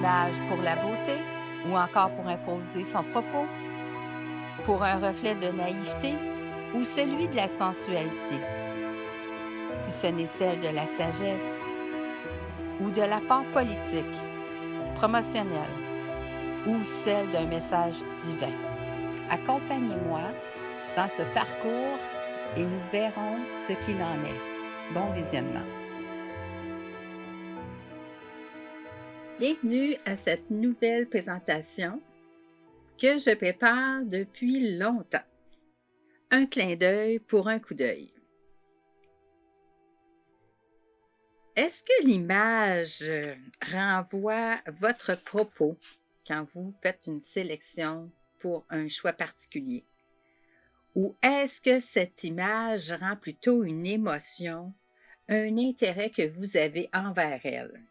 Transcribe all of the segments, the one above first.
image pour la beauté ou encore pour imposer son propos, pour un reflet de naïveté ou celui de la sensualité, si ce n'est celle de la sagesse ou de l'apport politique, promotionnel ou celle d'un message divin. Accompagnez-moi dans ce parcours et nous verrons ce qu'il en est. Bon visionnement. Bienvenue à cette nouvelle présentation que je prépare depuis longtemps. Un clin d'œil pour un coup d'œil. Est-ce que l'image renvoie votre propos quand vous faites une sélection pour un choix particulier? Ou est-ce que cette image rend plutôt une émotion, un intérêt que vous avez envers elle?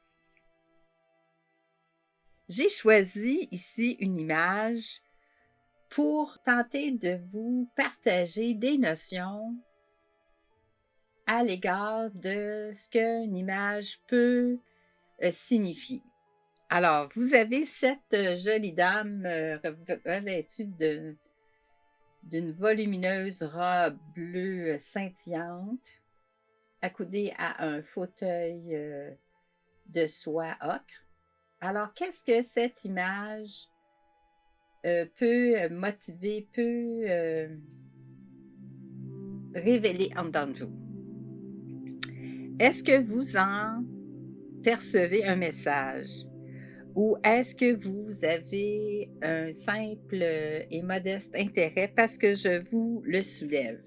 J'ai choisi ici une image pour tenter de vous partager des notions à l'égard de ce qu'une image peut signifier. Alors, vous avez cette jolie dame revêtue d'une volumineuse robe bleue scintillante, accoudée à un fauteuil de soie ocre. Alors, qu'est-ce que cette image peut motiver, peut révéler en dedans de vous? Est-ce que vous en percevez un message? Ou est-ce que vous avez un simple et modeste intérêt parce que je vous le soulève?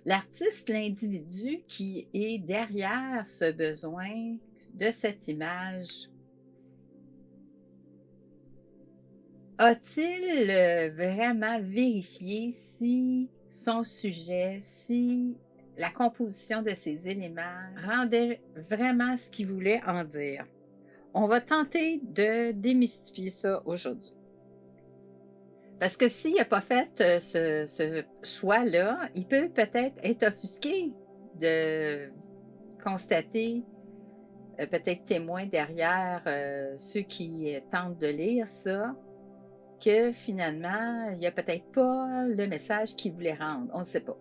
L'artiste, l'individu qui est derrière ce besoin de cette image, a-t-il vraiment vérifié si son sujet, si la composition de ces éléments rendait vraiment ce qu'il voulait en dire? On va tenter de démystifier ça aujourd'hui. Parce que s'il n'a pas fait ce choix-là, il peut peut-être être offusqué de constater, peut-être témoin derrière ceux qui tentent de lire ça, que finalement, il n'y a peut-être pas le message qu'il voulait rendre. On ne sait pas.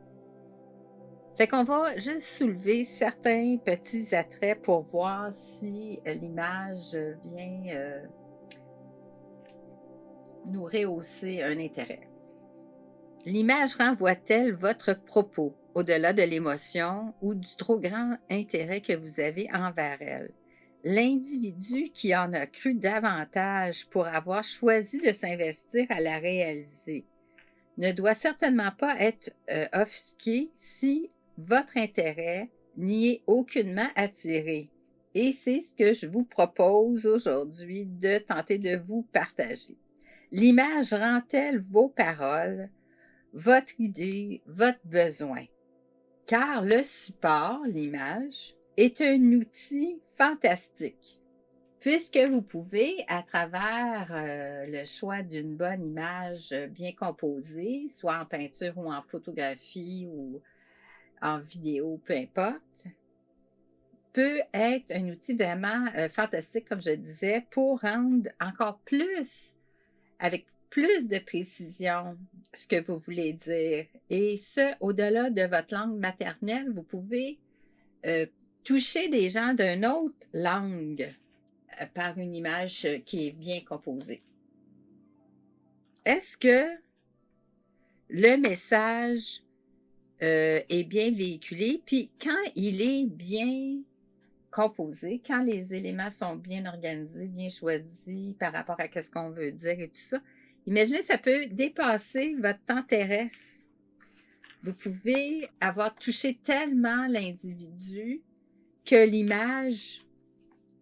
Fait qu'on va juste soulever certains petits attraits pour voir si l'image vient nous rehausser un intérêt. L'image renvoie-t-elle votre propos au-delà de l'émotion ou du trop grand intérêt que vous avez envers elle? L'individu qui en a cru davantage pour avoir choisi de s'investir à la réaliser ne doit certainement pas être offusqué si votre intérêt n'y est aucunement attiré. Et c'est ce que je vous propose aujourd'hui de tenter de vous partager. L'image rend-elle vos paroles, votre idée, votre besoin? Car le support, l'image, est un outil fantastique, puisque vous pouvez, à travers le choix d'une bonne image bien composée, soit en peinture ou en photographie ou en vidéo, peu importe, peut être un outil vraiment fantastique, comme je disais, pour rendre encore plus, avec plus de précision, ce que vous voulez dire. Et ce, au-delà de votre langue maternelle, vous pouvez toucher des gens d'une autre langue par une image qui est bien composée. Est-ce que le message est bien véhiculé? Puis quand il est bien composé, quand les éléments sont bien organisés, bien choisis par rapport à ce qu'on veut dire et tout ça, imaginez, ça peut dépasser votre temps terrestre. Vous pouvez avoir touché tellement l'individu que l'image,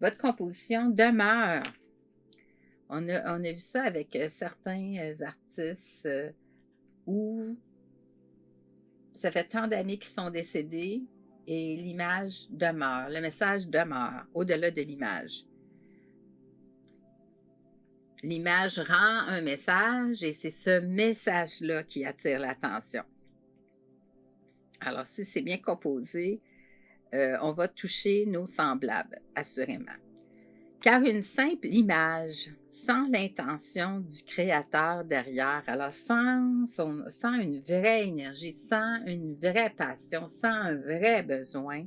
votre composition demeure. On a vu ça avec certains artistes où ça fait tant d'années qu'ils sont décédés et l'image demeure, le message demeure au-delà de l'image. L'image rend un message et c'est ce message-là qui attire l'attention. Alors, si c'est bien composé, on va toucher nos semblables, assurément. Car une simple image, sans l'intention du créateur derrière, alors sans une vraie énergie, sans une vraie passion, sans un vrai besoin,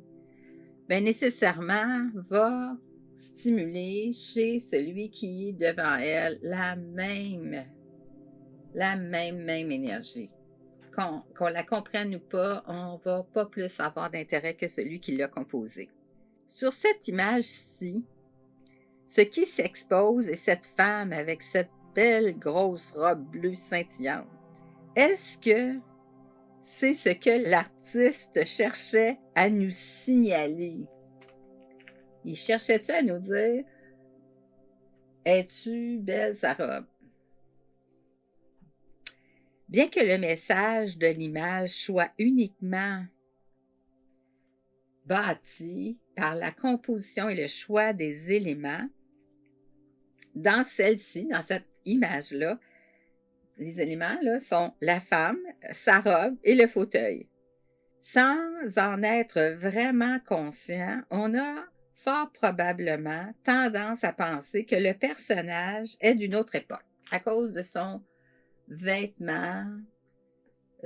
bien nécessairement va stimuler chez celui qui est devant elle la même énergie. Qu'on la comprenne ou pas, on ne va pas plus avoir d'intérêt que celui qui l'a composée. Sur cette image-ci, ce qui s'expose est cette femme avec cette belle grosse robe bleue scintillante. Est-ce que c'est ce que l'artiste cherchait à nous signaler? Il cherchait-tu à nous dire « Es-tu belle sa robe? » Bien que le message de l'image soit uniquement bâti par la composition et le choix des éléments, dans celle-ci, dans cette image-là, les éléments là, sont la femme, sa robe et le fauteuil. Sans en être vraiment conscient, on a fort probablement tendance à penser que le personnage est d'une autre époque, à cause de son vêtement,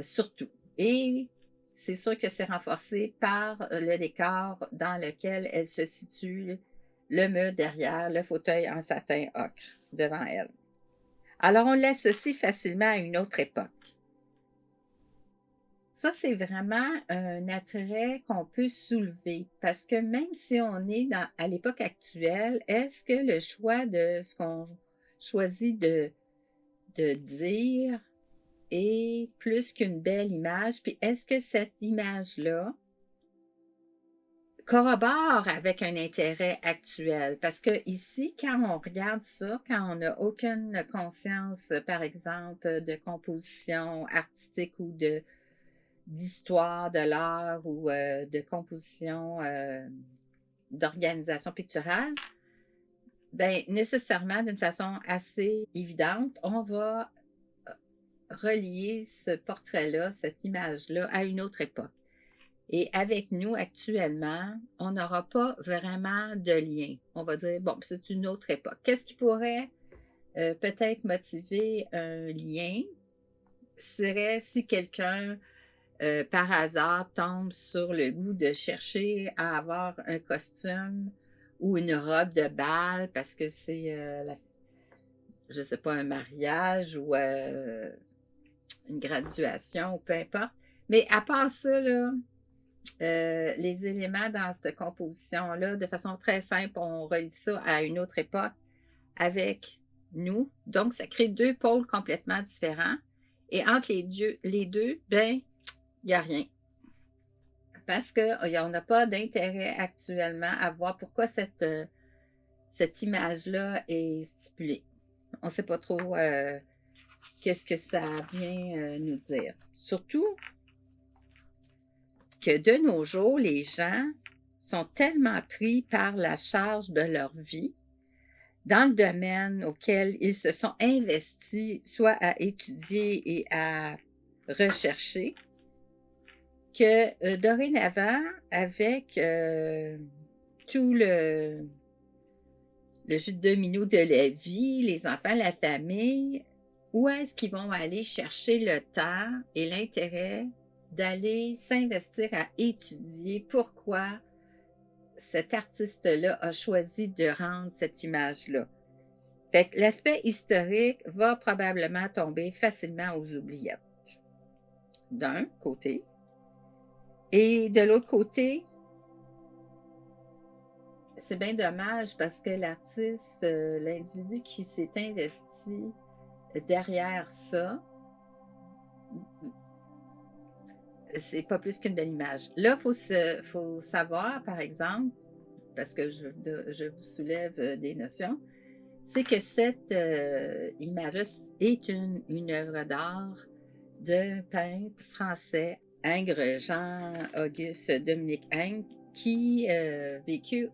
surtout. Et c'est sûr que c'est renforcé par le décor dans lequel elle se situe, le mur derrière, le fauteuil en satin ocre devant elle. Alors, on l'associe facilement à une autre époque. Ça, c'est vraiment un attrait qu'on peut soulever parce que même si on est à l'époque actuelle, est-ce que le choix de ce qu'on choisit de dire est plus qu'une belle image? Puis est-ce que cette image-là corrobore avec un intérêt actuel? Parce que ici, quand on regarde ça, quand on n'a aucune conscience, par exemple, de composition artistique ou d'histoire de l'art ou de composition d'organisation picturale, bien, nécessairement, d'une façon assez évidente, on va relier ce portrait-là, cette image-là, à une autre époque. Et avec nous, actuellement, on n'aura pas vraiment de lien. On va dire, bon, c'est une autre époque. Qu'est-ce qui pourrait peut-être motiver un lien? Serait si quelqu'un, par hasard, tombe sur le goût de chercher à avoir un costume ou une robe de bal parce que c'est, je ne sais pas, un mariage ou une graduation ou peu importe. Mais à part ça, là, les éléments dans cette composition-là, de façon très simple, on relie ça à une autre époque avec nous. Donc, ça crée deux pôles complètement différents. Et entre les deux, ben, il n'y a rien. Parce qu'on n'a pas d'intérêt actuellement à voir pourquoi cette image-là est stipulée. On ne sait pas trop qu'est-ce que ça vient nous dire. Surtout que de nos jours, les gens sont tellement pris par la charge de leur vie dans le domaine auquel ils se sont investis, soit à étudier et à rechercher, que dorénavant, avec tout le jeu de domino de la vie, les enfants, la famille, où est-ce qu'ils vont aller chercher le temps et l'intérêt d'aller s'investir à étudier pourquoi cet artiste-là a choisi de rendre cette image-là. Fait que l'aspect historique va probablement tomber facilement aux oubliettes, d'un côté. Et de l'autre côté, c'est bien dommage parce que l'artiste, l'individu qui s'est investi derrière ça, c'est pas plus qu'une belle image. Là, il faut savoir, par exemple, parce que je vous soulève des notions, c'est que cette image est une œuvre d'art d'un peintre français, Ingres, Jean-Auguste Dominique Ingres, qui vécut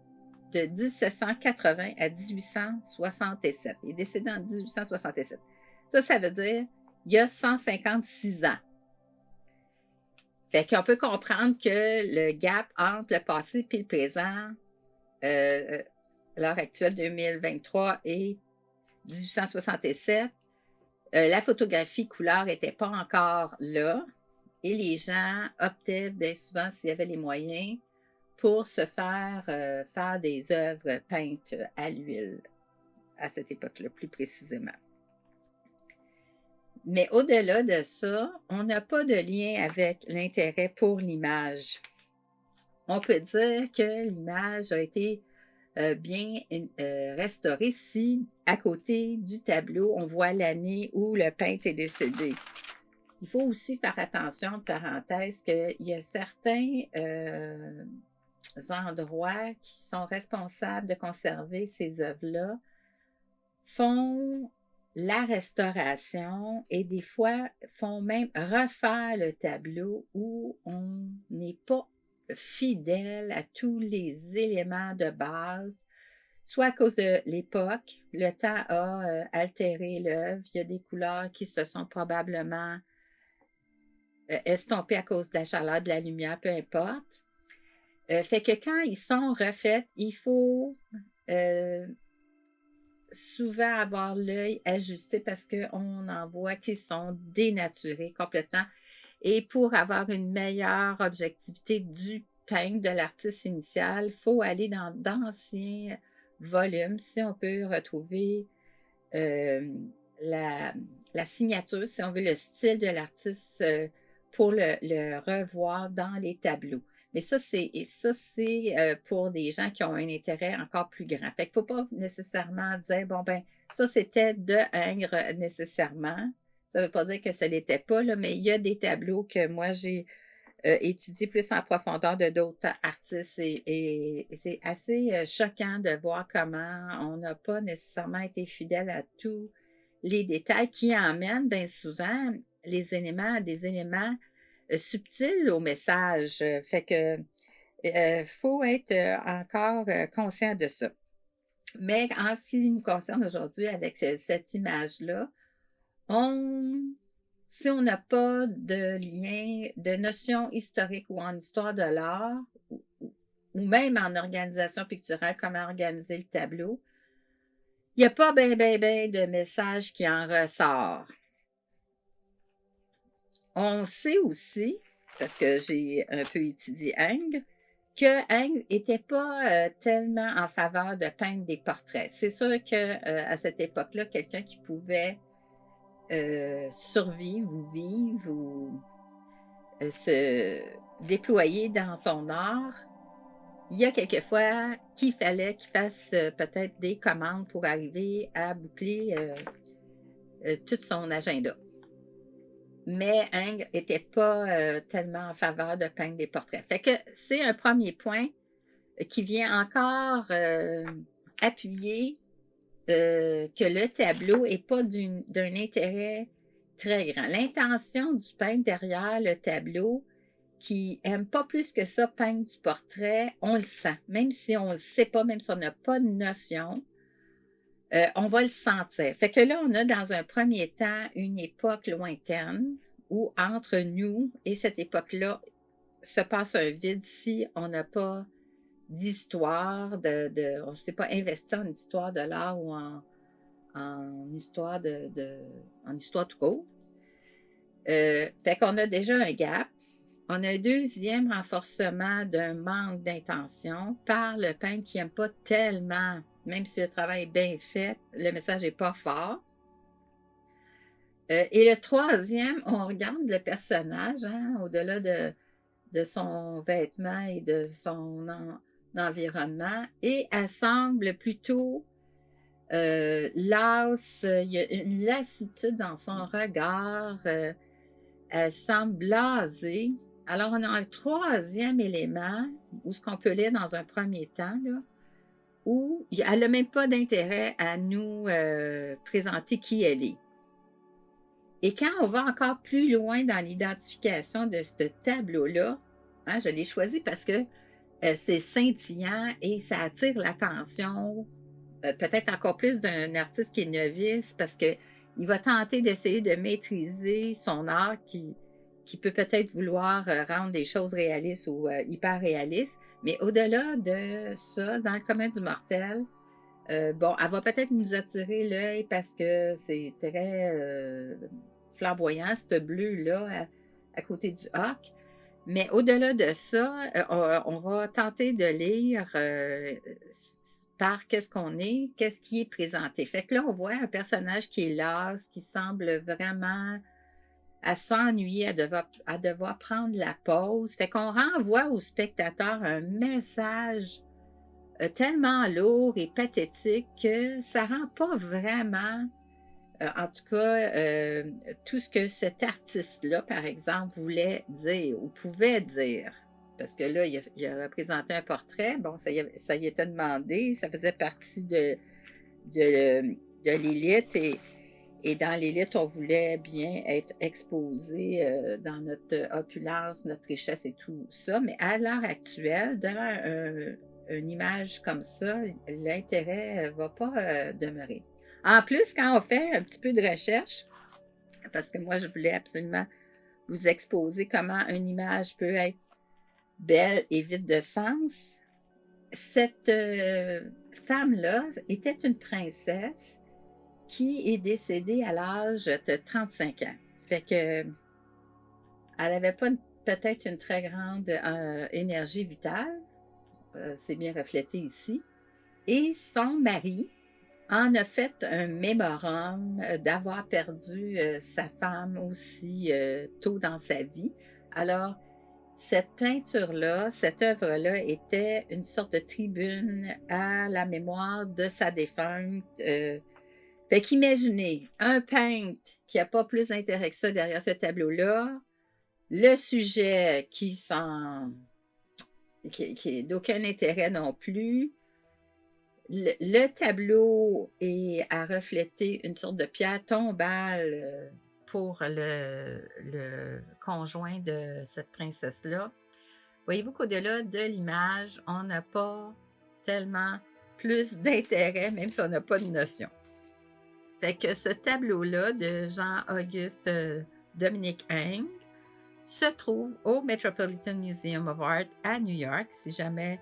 de 1780 à 1867. Il est décédé en 1867. Ça veut dire il y a 156 ans. Fait qu'on peut comprendre que le gap entre le passé et le présent, à l'heure actuelle, 2023 et 1867, la photographie couleur n'était pas encore là et les gens optaient bien souvent, s'il y avait les moyens, pour se faire des œuvres peintes à l'huile à cette époque-là, plus précisément. Mais au-delà de ça, on n'a pas de lien avec l'intérêt pour l'image. On peut dire que l'image a été bien restaurée si, à côté du tableau, on voit l'année où le peintre est décédé. Il faut aussi faire attention, de parenthèse, qu'il y a certains endroits qui sont responsables de conserver ces œuvres-là, font la restauration et des fois font même refaire le tableau où on n'est pas fidèle à tous les éléments de base, soit à cause de l'époque, le temps a altéré l'œuvre, il y a des couleurs qui se sont probablement estompées à cause de la chaleur, de la lumière, peu importe. Fait que quand ils sont refaits, il faut souvent avoir l'œil ajusté parce qu'on en voit qui sont dénaturés complètement. Et pour avoir une meilleure objectivité du peintre, de l'artiste initial, il faut aller dans d'anciens volumes, si on peut retrouver la, la signature, si on veut, le style de l'artiste pour le revoir dans les tableaux. Mais ça, c'est pour des gens qui ont un intérêt encore plus grand. Fait qu'il ne faut pas nécessairement dire, bon, ben, ça, c'était de Ingres nécessairement. Ça ne veut pas dire que ça ne l'était pas, là, mais il y a des tableaux que moi, j'ai étudiés plus en profondeur de d'autres artistes et c'est assez choquant de voir comment on n'a pas nécessairement été fidèle à tous les détails qui emmènent bien souvent les éléments, des éléments subtil au message. Fait que faut être encore conscient de ça. Mais en ce qui nous concerne aujourd'hui avec cette image-là, si on n'a pas de lien, de notion historique ou en histoire de l'art, ou même en organisation picturale, comment organiser le tableau, il n'y a pas bien de message qui en ressort. On sait aussi, parce que j'ai un peu étudié Ingres, que Ingres n'était pas tellement en faveur de peindre des portraits. C'est sûr qu'à cette époque-là, quelqu'un qui pouvait survivre ou vivre ou se déployer dans son art, il y a quelquefois qu'il fallait qu'il fasse peut-être des commandes pour arriver à boucler tout son agenda. Mais Ingres n'était pas tellement en faveur de peindre des portraits. Fait que c'est un premier point qui vient encore appuyer que le tableau n'est pas d'un intérêt très grand. L'intention du peintre derrière le tableau, qui n'aime pas plus que ça peindre du portrait, on le sent. Même si on ne le sait pas, même si on n'a pas de notion, on va le sentir. Fait que là, on a dans un premier temps une époque lointaine où entre nous et cette époque-là se passe un vide si on n'a pas d'histoire, on ne s'est pas investi en histoire de l'art ou en histoire en histoire tout court. Fait qu'on a déjà un gap. On a un deuxième renforcement d'un manque d'intention par le peintre qui n'aime pas tellement, même si le travail est bien fait, le message n'est pas fort. Et le troisième, on regarde le personnage, hein, au-delà de son vêtement et de son environnement, et elle semble plutôt lasse, il y a une lassitude dans son regard, elle semble blasée. Alors, on a un troisième élément, où ce qu'on peut lire dans un premier temps, là, où elle n'a même pas d'intérêt à nous présenter qui elle est. Et quand on va encore plus loin dans l'identification de ce tableau-là, hein, je l'ai choisi parce que c'est scintillant et ça attire l'attention, peut-être encore plus d'un artiste qui est novice, parce qu'il va tenter d'essayer de maîtriser son art qui peut peut-être vouloir rendre des choses réalistes ou hyper réalistes, Mais au-delà de ça, dans le commun du mortel, bon, elle va peut-être nous attirer l'œil parce que c'est très, flamboyant, ce bleu-là, à côté du hoc. Mais au-delà de ça, on va tenter de lire, par qu'est-ce qu'on est, qu'est-ce qui est présenté. Fait que là, on voit un personnage qui est las, qui semble vraiment à s'ennuyer, à devoir prendre la pause. Fait qu'on renvoie au spectateur un message, tellement lourd et pathétique que ça rend pas vraiment, en tout cas, tout ce que cet artiste-là, par exemple, voulait dire ou pouvait dire. Parce que là, il a représenté un portrait, bon, ça y était demandé, ça faisait partie de, de l'élite et dans l'élite, on voulait bien être exposé dans notre opulence, notre richesse et tout ça. Mais à l'heure actuelle, devant une image comme ça, l'intérêt ne va pas demeurer. En plus, quand on fait un petit peu de recherche, parce que moi, je voulais absolument vous exposer comment une image peut être belle et vide de sens, cette femme-là était une princesse qui est décédée à l'âge de 35 ans. Fait que, elle n'avait pas peut-être une très grande énergie vitale, c'est bien reflété ici. Et son mari en a fait un mémorandum d'avoir perdu sa femme aussi tôt dans sa vie. Alors, cette peinture-là, cette œuvre-là était une sorte de tribune à la mémoire de sa défunte. Fait qu'imaginez, un peintre qui n'a pas plus d'intérêt que ça derrière ce tableau-là, le sujet qui est d'aucun intérêt non plus, le tableau est à refléter une sorte de pierre tombale pour le conjoint de cette princesse-là. Voyez-vous qu'au-delà de l'image, on n'a pas tellement plus d'intérêt, même si on n'a pas de notion. Fait que ce tableau-là de Jean-Auguste Dominique Eng se trouve au Metropolitan Museum of Art à New York, si jamais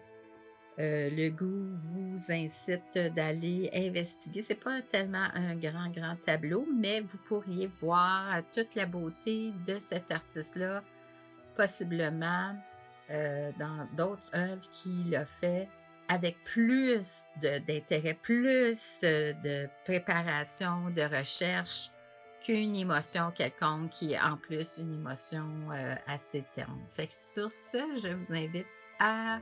le goût vous incite d'aller investiguer. C'est pas tellement un grand tableau, mais vous pourriez voir toute la beauté de cet artiste-là, possiblement dans d'autres œuvres qu'il a fait avec plus d'intérêt, plus de préparation, de recherche qu'une émotion quelconque qui est en plus une émotion assez terne. Fait que sur ce, je vous invite à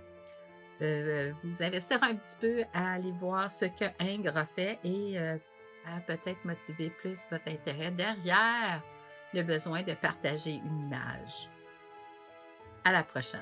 vous investir un petit peu à aller voir ce que Ingres a fait et à peut-être motiver plus votre intérêt derrière le besoin de partager une image. À la prochaine.